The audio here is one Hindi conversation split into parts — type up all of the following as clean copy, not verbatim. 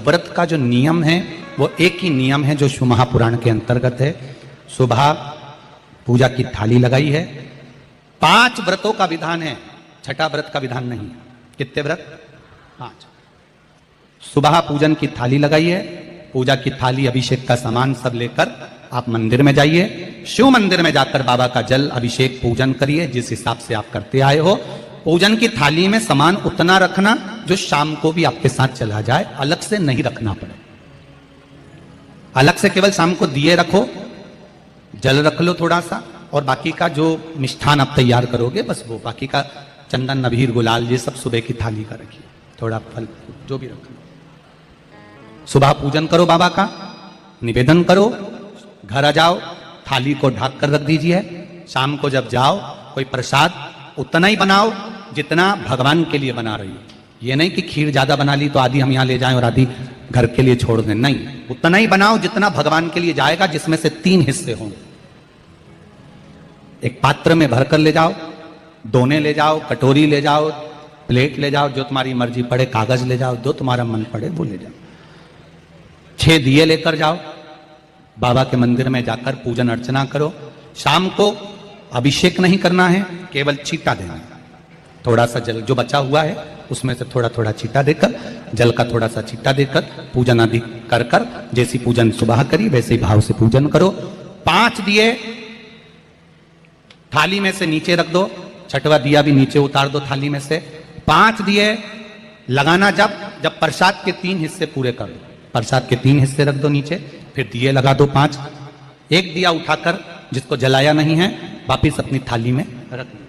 व्रत का जो नियम है वो एक ही नियम है जो शिव महापुराण के अंतर्गत है। सुबह पूजा की थाली लगाई है। 5 व्रतों का विधान है, छठा व्रत का विधान नहीं। कितने व्रत? 5। सुबह पूजन की थाली लगाई है। पूजा की थाली, अभिषेक का सामान सब लेकर आप मंदिर में जाइए। शिव मंदिर में जाकर बाबा का जल अभिषेक पूजन करिए जिस हिसाब से आप करते आए हो। पूजन की थाली में सामान उतना रखना जो शाम को भी आपके साथ चला जाए, अलग से नहीं रखना पड़े। अलग से केवल शाम को दिए रखो, जल रख लो थोड़ा सा, और बाकी का जो मिष्ठान आप तैयार करोगे बस वो, बाकी का चंदन नबीर गुलाल ये सब सुबह की थाली का रखिए, थोड़ा फल जो भी रख लो। सुबह पूजन करो, बाबा का निवेदन करो, घर आ जाओ, थाली को ढक कर रख दीजिए। शाम को जब जाओ कोई प्रसाद उतना ही बनाओ जितना भगवान के लिए बना रही हो। ये नहीं कि खीर ज्यादा बना ली तो आधी हम यहाँ ले जाएं और आधी घर के लिए छोड़ दें, नहीं, उतना ही बनाओ जितना भगवान के लिए जाएगा, जिसमें से 3 हिस्से हों। एक पात्र में भरकर ले जाओ, दोने ले जाओ, कटोरी ले जाओ, प्लेट ले जाओ, जो तुम्हारी मर्जी पड़े, कागज ले जाओ, जो तुम्हारा मन पड़े वो ले जाओ। 6 दिए लेकर जाओ, बाबा के मंदिर में जाकर पूजन अर्चना करो। शाम को अभिषेक नहीं करना है, केवल छींटा देना है। थोड़ा सा जल जो बचा हुआ है उसमें से थोड़ा थोड़ा छींटा देकर, जल का थोड़ा सा छींटा देकर पूजन आदि कर कर, जैसी पूजन सुबह करी वैसे ही भाव से पूजन करो। 5 दिए थाली में से नीचे रख दो, छठवा दिया भी नीचे उतार दो थाली में से। 5 दिए लगाना जब प्रसाद के 3 हिस्से पूरे कर दो, प्रसाद के 3 हिस्से रख दो नीचे, फिर दिए लगा दो 5। एक दिया उठाकर जिसको जलाया नहीं है वापिस अपनी थाली में रख दो।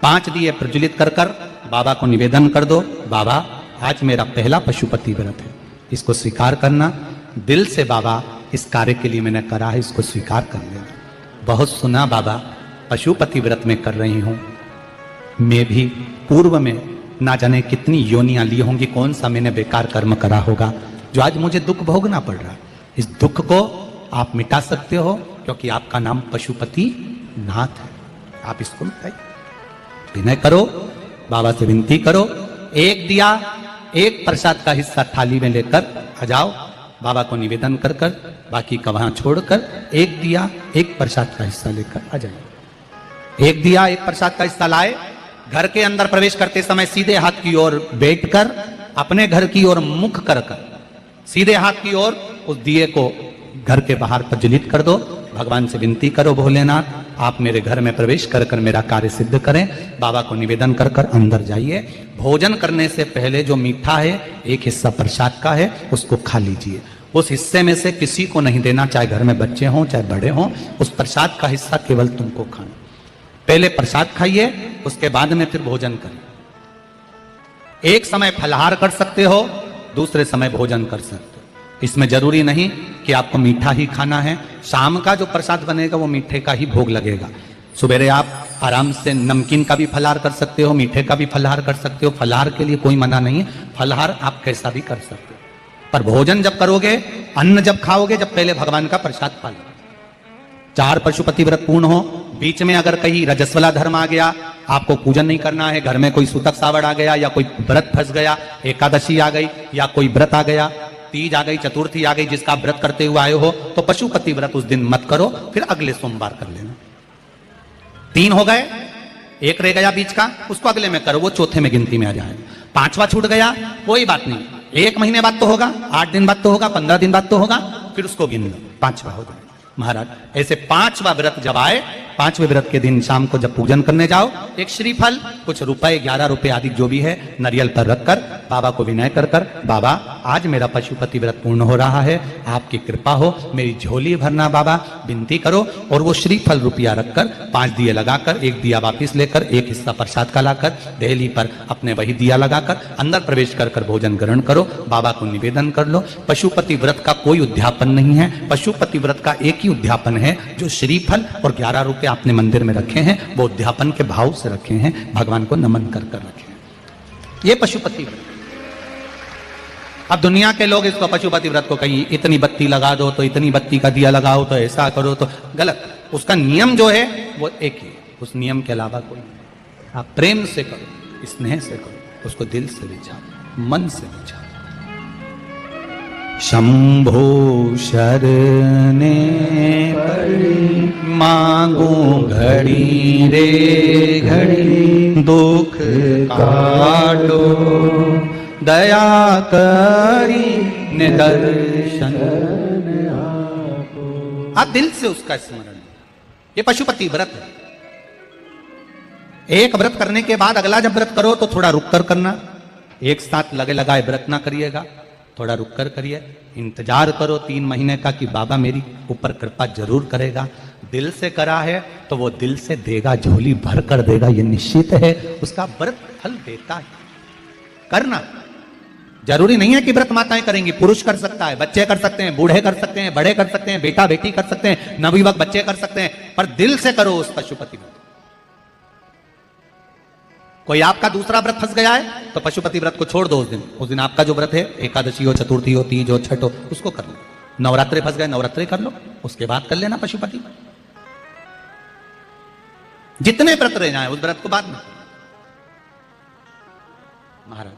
5 दिए प्रज्वलित कर कर बाबा को निवेदन कर दो, बाबा आज मेरा पहला पशुपति व्रत है, इसको स्वीकार करना। दिल से बाबा इस कार्य के लिए मैंने करा है, इसको स्वीकार कर लेना। बहुत सुना बाबा पशुपति व्रत में कर रही हूं, मैं भी पूर्व में ना जाने कितनी योनियां ली होंगी, कौन सा मैंने बेकार कर्म करा होगा जो आज मुझे दुख भोगना पड़ रहा है। इस दुख को आप मिटा सकते हो क्योंकि आपका नाम पशुपति नाथ है। आप इसको मिटाइए, विनय करो, बाबा से विनती करो। एक दिया, एक प्रसाद का हिस्सा थाली में लेकर आ जाओ, बाबा को निवेदन कर कर, बाकी का वहां छोड़कर एक दिया, एक प्रसाद का हिस्सा लेकर आ जाइए। एक दिया, एक प्रसाद का हिस्सा लाए, घर के अंदर प्रवेश करते समय सीधे हाथ की ओर बैठकर, अपने घर की ओर मुख कर कर सीधे हाथ की ओर उस दिए को घर के बाहर प्रज्वलित कर दो। भगवान से विनती करो, भोलेनाथ आप मेरे घर में प्रवेश कर कर मेरा कार्य सिद्ध करें। बाबा को निवेदन कर कर अंदर जाइए। भोजन करने से पहले जो मीठा है, एक हिस्सा प्रसाद का है, उसको खा लीजिए। उस हिस्से में से किसी को नहीं देना, चाहे घर में बच्चे हों चाहे बड़े हों। उस प्रसाद का हिस्सा केवल तुमको खाना। पहले प्रसाद खाइए, उसके बाद में फिर भोजन करिए। एक समय फलाहार कर सकते हो, दूसरे समय भोजन कर सकते हो। इसमें जरूरी नहीं कि आपको मीठा ही खाना है। शाम का जो प्रसाद बनेगा वो मीठे का ही भोग लगेगा। सुबेरे आप आराम से नमकीन का भी फलाहार कर सकते हो, मीठे का भी फलाहार कर सकते हो। फलाहार के लिए कोई मना नहीं है, फलाहार आप कैसा भी कर सकते हो। पर भोजन जब करोगे, अन्न जब खाओगे, जब पहले भगवान का प्रसाद खा लो। 4 पशुपति व्रत पूर्ण हो। बीच में अगर कहीं रजस्वला धर्म आ गया, आपको पूजन नहीं करना है, घर में कोई सूतक सावड़ आ गया, या कोई व्रत फंस गया, एकादशी आ गई, या कोई व्रत आ गया, तीज आ गई, चतुर्थी आ गई, जिसका आप व्रत करते हुए आए हो, तो पशुपति व्रत उस दिन मत करो, फिर अगले सोमवार कर लेना। 3 हो गए, एक रह गया बीच का, उसको अगले में करो, वो चौथे में गिनती में आ जाएगा। 5वां छूट गया, कोई बात नहीं, 1 महीने बाद तो होगा, 8 दिन बाद तो होगा, 15 दिन बाद तो होगा, फिर उसको गिन लो, 5वां हो जाएगा। महाराज ऐसे 5वां व्रत जब आए, 5वें व्रत के दिन शाम को जब पूजन करने जाओ, एक श्रीफल, कुछ रुपए, 11 रुपए आदि जो भी है, नारियल पर रखकर बाबा को विनय कर कर, बाबा आज मेरा पशुपति व्रत पूर्ण हो रहा है, आपकी कृपा हो, मेरी झोली भरना बाबा, विनती करो। और वो श्रीफल रुपया रखकर 5 दिए लगाकर, एक दिया वापिस लेकर, एक हिस्सा प्रसाद का लाकर देहली पर अपने वही दिया लगाकर अंदर प्रवेश कर कर भोजन ग्रहण करो। बाबा को निवेदन कर लो। पशुपति व्रत का कोई उद्यापन नहीं है, पशुपति व्रत का एक ही उद्यापन है, जो श्रीफल और 11 रुपए आपने मंदिर में रखे हैं, वो उद्यापन के भाव से रखे हैं, भगवान को नमन कर कर रखे हैं। ये पशुपति व्रत। अब दुनिया के लोग इसको पशुपति व्रत को कहीं इतनी बत्ती लगा दो, तो इतनी बत्ती का दिया लगाओ, तो ऐसा करो, तो गलत। उसका नियम जो है वो एक ही, उस नियम के अलावा कोई नहीं। आप प्रेम से करो, स्नेह से करो, उसको दिल से विचारो, मन से विचारो। शंभो शरणे पड़ी, मांगू घड़ी रे घड़ी, दुख काटो दया करी निदर्शन। आप दिल से उसका स्मरण, ये पशुपति व्रत है। एक व्रत करने के बाद अगला जब व्रत करो तो थोड़ा रुक कर करना, एक साथ लगे लगाए व्रत ना करिएगा, थोड़ा रुक कर करिए, इंतजार करो 3 महीने का कि बाबा मेरी ऊपर कृपा जरूर करेगा। दिल से करा है तो वो दिल से देगा, झोली भर कर देगा, ये निश्चित है, उसका व्रत फल देता है। करना जरूरी नहीं है कि व्रत माताएं करेंगी, पुरुष कर सकता है, बच्चे कर सकते हैं, बूढ़े कर सकते हैं, बड़े कर सकते हैं, बेटा बेटी कर सकते हैं, नवयुवक बच्चे कर सकते हैं, पर दिल से करो उस पशुपति व्रत। कोई आपका दूसरा व्रत फंस गया है तो पशुपति व्रत को छोड़ दो। उस दिन आपका जो व्रत है, एकादशी हो, चतुर्थी हो, तीज हो, छठ हो, उसको कर लो। नवरात्रे फंस गए, नवरात्रे कर लो, उसके बाद कर लेना पशुपति। जितने व्रत रह जाए उस व्रत को बाद में। महाराज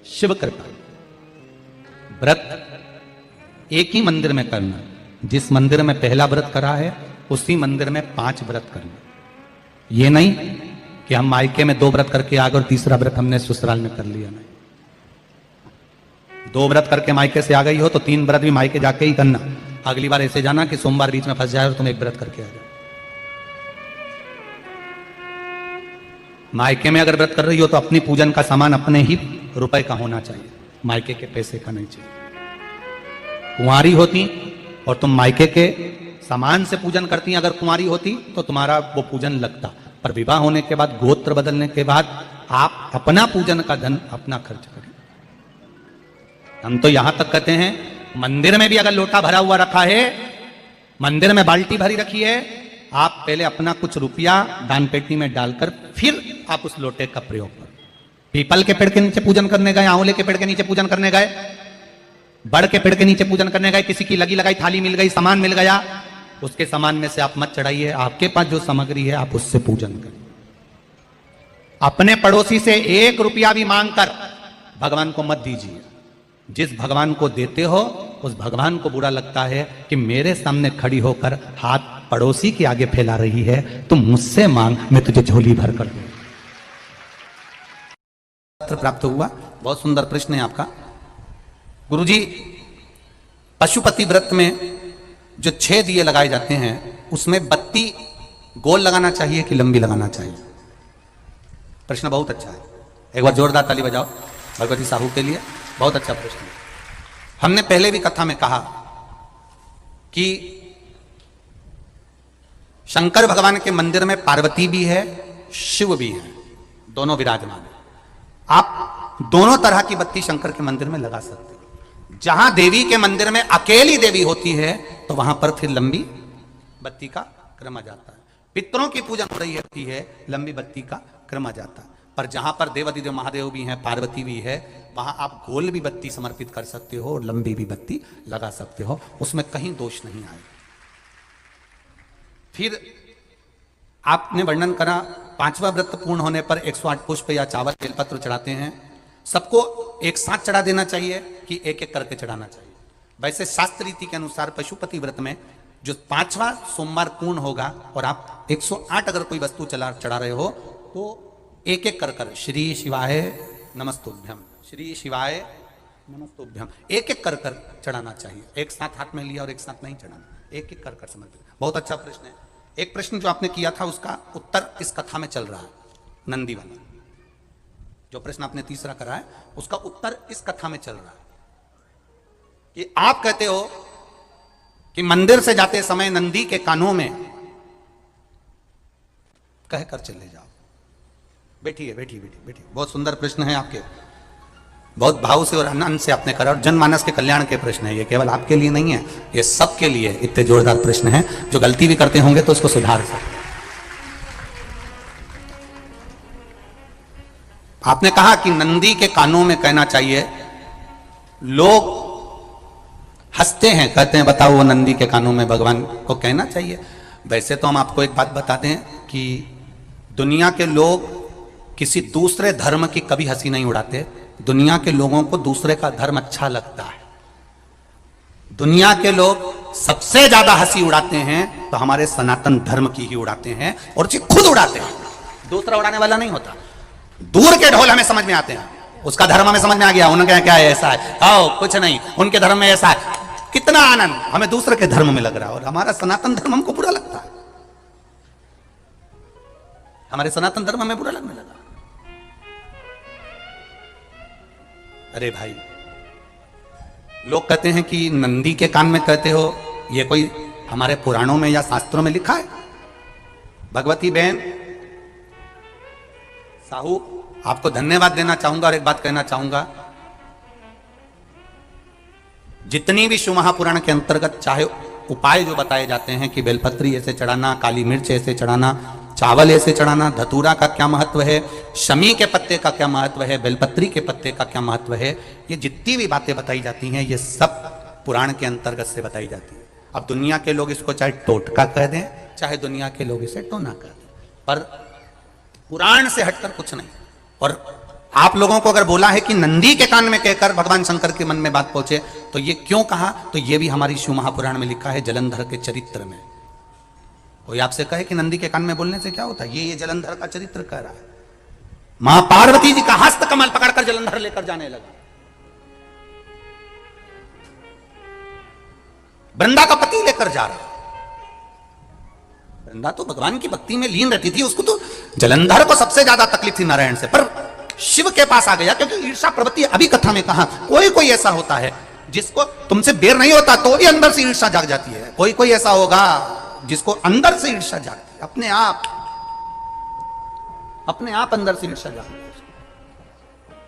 शिव कृपा, व्रत एक ही मंदिर में करना। जिस मंदिर में पहला व्रत करा है उसी मंदिर में 5 व्रत करना। ये नहीं कि हम मायके में 2 व्रत करके आ गए और तीसरा व्रत हमने ससुराल में कर लिया। नहीं, 2 व्रत करके मायके से आ गई हो तो 3 व्रत भी मायके जाके ही करना। अगली बार ऐसे जाना कि सोमवार बीच में फंस जाए और तुम 1 व्रत करके आ जाओ। मायके में अगर व्रत कर रही हो तो अपनी पूजन का सामान अपने ही रुपए का होना चाहिए, मायके के पैसे का नहीं चाहिए। कुंवारी होती और तुम मायके के सामान से पूजन करती, अगर कुंवारी होती तो तुम्हारा वो पूजन लगता, पर विवाह होने के बाद, गोत्र बदलने के बाद आप अपना पूजन का धन अपना खर्च करें। हम तो यहां तक कहते हैं, मंदिर में भी अगर लोटा भरा हुआ रखा है, मंदिर में बाल्टी भरी रखी है, आप पहले अपना कुछ रुपया दान पेटी में डालकर फिर आप उस लोटे का प्रयोग करें। पीपल के पेड़ के नीचे पूजन करने गए, आंवले के पेड़ के नीचे पूजन करने गए, बड़ के पेड़ के नीचे पूजन करने गए, किसी की लगी लगाई थाली मिल गई, सामान मिल गया, उसके सामान में से आप मत चढ़ाइए। आपके पास जो सामग्री है आप उससे पूजन करें। अपने पड़ोसी से 1 रुपया भी मांगकर भगवान को मत दीजिए। जिस भगवान को देते हो उस भगवान को बुरा लगता है कि मेरे सामने खड़ी होकर हाथ पड़ोसी के आगे फैला रही है, तुम मुझसे मांग, मैं तुझे झोली भर कर दूं। प्राप्त हुआ। बहुत सुंदर प्रश्न है आपका गुरुजी। पशुपति व्रत में जो 6 दिए लगाए जाते हैं उसमें बत्ती गोल लगाना चाहिए कि लंबी लगाना चाहिए? प्रश्न बहुत अच्छा है, एक बार जोरदार ताली बजाओ भगवती साहू के लिए। बहुत अच्छा प्रश्न है। हमने पहले भी कथा में कहा कि शंकर भगवान के मंदिर में पार्वती भी है, शिव भी है, दोनों विराजमान है। आप दोनों तरह की बत्ती शंकर के मंदिर में लगा सकते हो। जहां देवी के मंदिर में अकेली देवी होती है तो वहां पर फिर लंबी बत्ती का क्रम आ जाता है। पितरों की पूजन हो रही होती है, लंबी बत्ती का क्रम आ जाता है। पर जहां पर देवादिदेव महादेव भी हैं, पार्वती भी है, वहां आप गोल भी बत्ती समर्पित कर सकते हो और लंबी भी बत्ती लगा सकते हो, उसमें कहीं दोष नहीं आएगा। फिर आपने वर्णन करा 5वां व्रत पूर्ण होने पर 108 पुष्प या चावल बेलपत्र चढ़ाते हैं। सबको एक साथ चढ़ा देना चाहिए कि एक एक करके चढ़ाना चाहिए? वैसे शास्त्र रीति के अनुसार पशुपति व्रत में जो 5वां सोमवार पूर्ण होगा और आप 108 अगर कोई वस्तु चढ़ा रहे हो तो एक एक कर श्री शिवाय नमस्तुभ्यम, श्री शिवाय नमस्तुभ्यम, एक एक कर चढ़ाना चाहिए। एक साथ हाथ में लिया और एक साथ नहीं चढ़ाना, एक एक कर समर्पित। बहुत अच्छा प्रश्न है। एक प्रश्न जो आपने किया था उसका उत्तर इस कथा में चल रहा है, नंदी वाला। जो प्रश्न आपने तीसरा करा है उसका उत्तर इस कथा में चल रहा है कि आप कहते हो कि मंदिर से जाते समय नंदी के कानों में कहकर चले जाओ। बैठिए बैठिए बैठिए बैठिए। बहुत सुंदर प्रश्न है आपके, बहुत भाव से और आनंद से आपने करा और जनमानस के कल्याण के प्रश्न है। ये केवल आपके लिए नहीं है, ये सबके लिए इतने जोरदार प्रश्न है। जो गलती भी करते होंगे तो उसको सुधार सकते। आपने कहा कि नंदी के कानों में कहना चाहिए। लोग हंसते हैं, कहते हैं बताओ वो नंदी के कानों में भगवान को कहना चाहिए। वैसे तो हम आपको एक बात बताते हैं कि दुनिया के लोग किसी दूसरे धर्म की कभी हंसी नहीं उड़ाते। दुनिया के लोगों को दूसरे का धर्म अच्छा लगता है। दुनिया के लोग सबसे ज्यादा हंसी उड़ाते हैं तो हमारे सनातन धर्म की ही उड़ाते हैं, और जी खुद उड़ाते हैं, दूसरा उड़ाने वाला नहीं होता। दूर के ढोल हमें समझ में आते हैं, उसका धर्म हमें समझ में आ गया, उनका क्या है, ऐसा है, आओ कुछ नहीं, उनके धर्म में ऐसा है, कितना आनंद हमें दूसरे के धर्म में लग रहा है, और हमारा सनातन धर्म हमको बुरा लगता है, हमारे सनातन धर्म हमें बुरा लगने लगा। अरे भाई, लोग कहते हैं कि नंदी के कान में कहते हो, ये कोई हमारे पुराणों में या शास्त्रों में लिखा है? भगवती बहन साहू, आपको धन्यवाद देना चाहूंगा और एक बात कहना चाहूंगा, जितनी भी शिव महापुराण के अंतर्गत चाहे उपाय जो बताए जाते हैं कि बेलपत्री ऐसे चढ़ाना, काली मिर्च ऐसे चढ़ाना, चावल ऐसे चढ़ाना, धतूरा का क्या महत्व है, शमी के पत्ते का क्या महत्व है, बेलपत्री के पत्ते का क्या महत्व है, ये जितनी भी बातें बताई जाती हैं ये सब पुराण के अंतर्गत से बताई जाती है। अब दुनिया के लोग इसको चाहे टोटका कह दें, चाहे दुनिया के लोग इसे टोना कह दें, पर पुराण से हटकर कुछ नहीं। और आप लोगों को अगर बोला है कि नंदी के कान में कहकर भगवान शंकर के मन में बात पहुंचे, तो ये क्यों कहा, तो ये भी हमारी शिव महापुराण में लिखा है, जलंधर के चरित्र में। कोई आपसे कहे कि नंदी के कान में बोलने से क्या होता है, ये जलंधर का चरित्र कह रहा है। मां पार्वती जी का हस्त कमल पकड़कर जलंधर लेकर जाने लगा, वृंदा का पति लेकर जा रहा। वृंदा तो भगवान की भक्ति में लीन रहती थी, उसको तो जलंधर को सबसे ज्यादा तकलीफ थी नारायण से, पर शिव के पास आ गया, क्योंकि ईर्षा प्रवृत्ति, अभी कथा में कहा, कोई कोई ऐसा होता है जिसको तुमसे बेर नहीं होता तो भी अंदर से ईर्षा जाग जाती है, कोई कोई ऐसा होगा जिसको अंदर से ईर्षा जागती है, अपने आप अंदर से ईर्षा जागती है,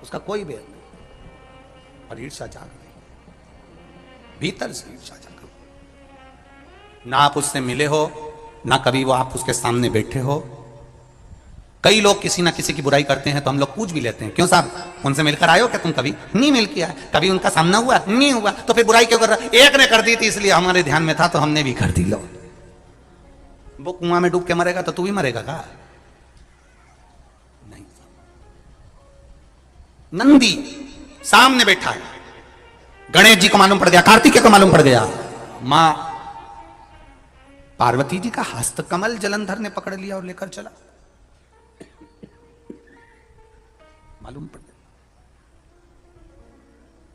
उसका कोई बेर नहीं, और ईर्षा जाग गई, भीतर से ईर्षा जाग गई। ना आप उससे मिले हो, ना कभी वो आप उसके सामने बैठे हो। कई लोग किसी ना किसी की बुराई करते हैं तो हम लोग पूछ भी लेते हैं, क्यों साहब उनसे मिलकर आए हो क्या तुम? कभी नहीं मिल के आए, कभी उनका सामना हुआ नहीं हुआ, तो फिर बुराई क्यों कर रहा? एक ने कर दी थी इसलिए हमारे ध्यान में था तो हमने भी कर दी। लो, वो कुआं में डूब के मरेगा तो तू भी मरेगा का? नहीं। नंदी सामने बैठा है, गणेश जी को मालूम पड़ गया, कार्तिकेय को मालूम पड़ गया, मां पार्वती जी का हस्त कमल जलंधर ने पकड़ लिया और लेकर चला, मालूम पड़ गया,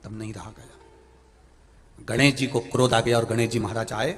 तब नहीं रहा गया। गणेश जी को क्रोध आ गया और गणेश जी महाराज आए,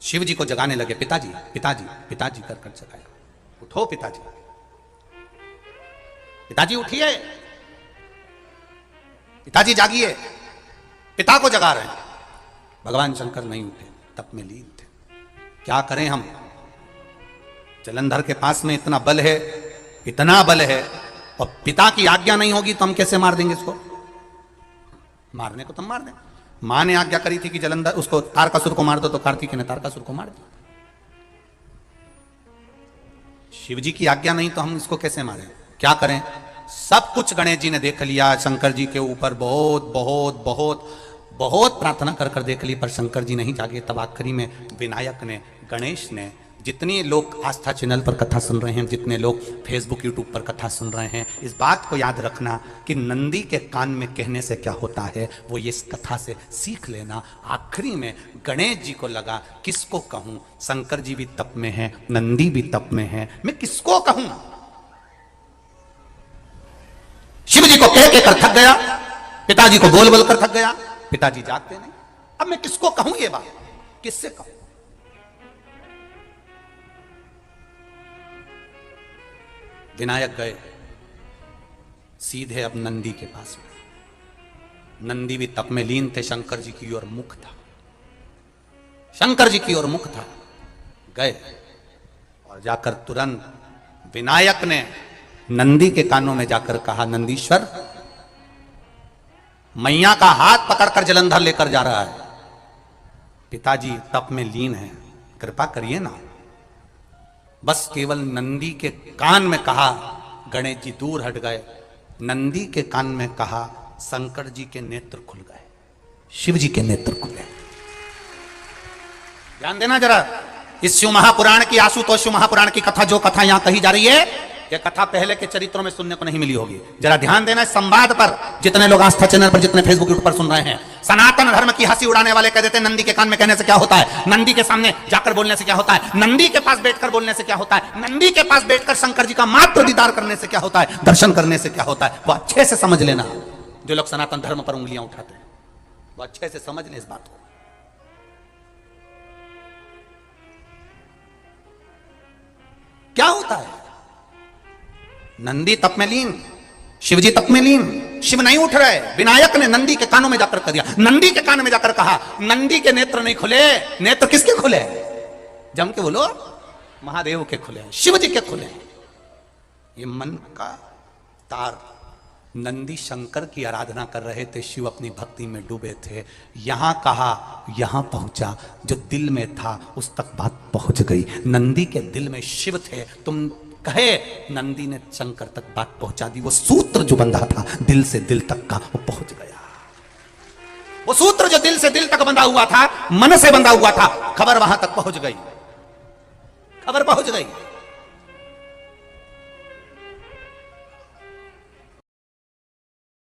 शिव जी को जगाने लगे, पिताजी पिताजी पिताजी कर कर जगाया, उठो पिताजी, पिताजी उठिए, पिताजी जागिए, पिता को जगा रहे हैं। भगवान शंकर नहीं उठे, तप में लीन थे। क्या करें हम, जलंधर के पास में इतना बल है, इतना बल है, और पिता की आज्ञा नहीं होगी तो हम कैसे मार देंगे इसको? मारने को तो मार दें। मां ने आज्ञा करी थी कि जलंधर उसको तारकासुर को मार दो, तो कार्तिकेय ने तारकासुर को मार दिया। शिव जी की आज्ञा नहीं तो हम इसको कैसे मारें? क्या करें? सब कुछ गणेश जी ने देख लिया, शंकर जी के ऊपर बहुत बहुत बहुत बहुत प्रार्थना कर कर देख ली, पर शंकर जी नहीं जागे। तब आखिरी में विनायक ने, गणेश ने, जितने लोग आस्था चैनल पर कथा सुन रहे हैं, जितने लोग फेसबुक यूट्यूब पर कथा सुन रहे हैं, इस बात को याद रखना कि नंदी के कान में कहने से क्या होता है, वो ये इस कथा से सीख लेना। आखिरी में गणेश जी को लगा, किसको कहूं, शंकर जी भी तप में है, नंदी भी तप में है, मैं किसको कहूं? शिव जी को कह के कर थक गया, पिताजी को बोल बोल कर थक गया, पिताजी जागते नहीं। अब मैं किसको कहूं ये बात, किससे कहूं? विनायक गए सीधे अब नंदी के पास में। नंदी भी तप में लीन थे, शंकर जी की ओर मुख था, शंकर जी की ओर मुख था। गए और जाकर तुरंत विनायक ने नंदी के कानों में जाकर कहा, नंदीश्वर, मैया का हाथ पकड़कर जलंधर लेकर जा रहा है, पिताजी तप में लीन है, कृपा करिए ना। बस केवल नंदी के कान में कहा, गणेश जी दूर हट गए। नंदी के कान में कहा, शंकर जी के नेत्र खुल गए, शिव जी के नेत्र खुले। ध्यान देना जरा, इस शिव महापुराण की, आशुतोष शिव महापुराण की कथा, जो कथा यहां कही जा रही है, ये कथा पहले के चरित्रों में सुनने को नहीं मिली होगी। जरा ध्यान देना इस संवाद पर, जितने लोग आस्था चैनल पर, जितने फेसबुक यूट्यूब पर सुन रहे हैं। सनातन धर्म की हंसी उड़ाने वाले कह देते हैं नंदी के कान में कहने से क्या होता है, नंदी के सामने जाकर बोलने से क्या होता है, नंदी के पास बैठकर बोलने से क्या होता है, नंदी के पास बैठकर शंकर जी का मात्र दीदार करने से क्या होता है, दर्शन करने से क्या होता है। वो अच्छे से समझ लेना, जो लोग सनातन धर्म पर उंगलियां उठाते हैं वो अच्छे से समझ लें इस बात को। क्या होता है, नंदी तप में लीन, शिवजी तप में लीन, शिव नहीं उठ रहे, विनायक ने नंदी के कानों में जाकर कर दिया, नंदी के कान में जाकर कहा, नंदी के नेत्र नहीं खुले, नेत्र किसके खुले, जम के बोलो, महादेव के खुले, शिव जी के खुले। ये मन का तार, नंदी शंकर की आराधना कर रहे थे, शिव अपनी भक्ति में डूबे थे। यहां कहा, यहां पहुंचा, जो दिल में था उस तक बात पहुंच गई। नंदी के दिल में शिव थे, तुम कहे, नंदी ने शंकर तक बात पहुंचा दी। वो सूत्र जो बंधा था दिल से दिल तक का, वो पहुंच गया। वो सूत्र जो दिल से दिल तक बंधा हुआ था, मन से बंधा हुआ था, खबर वहां तक पहुंच गई, खबर पहुंच गई।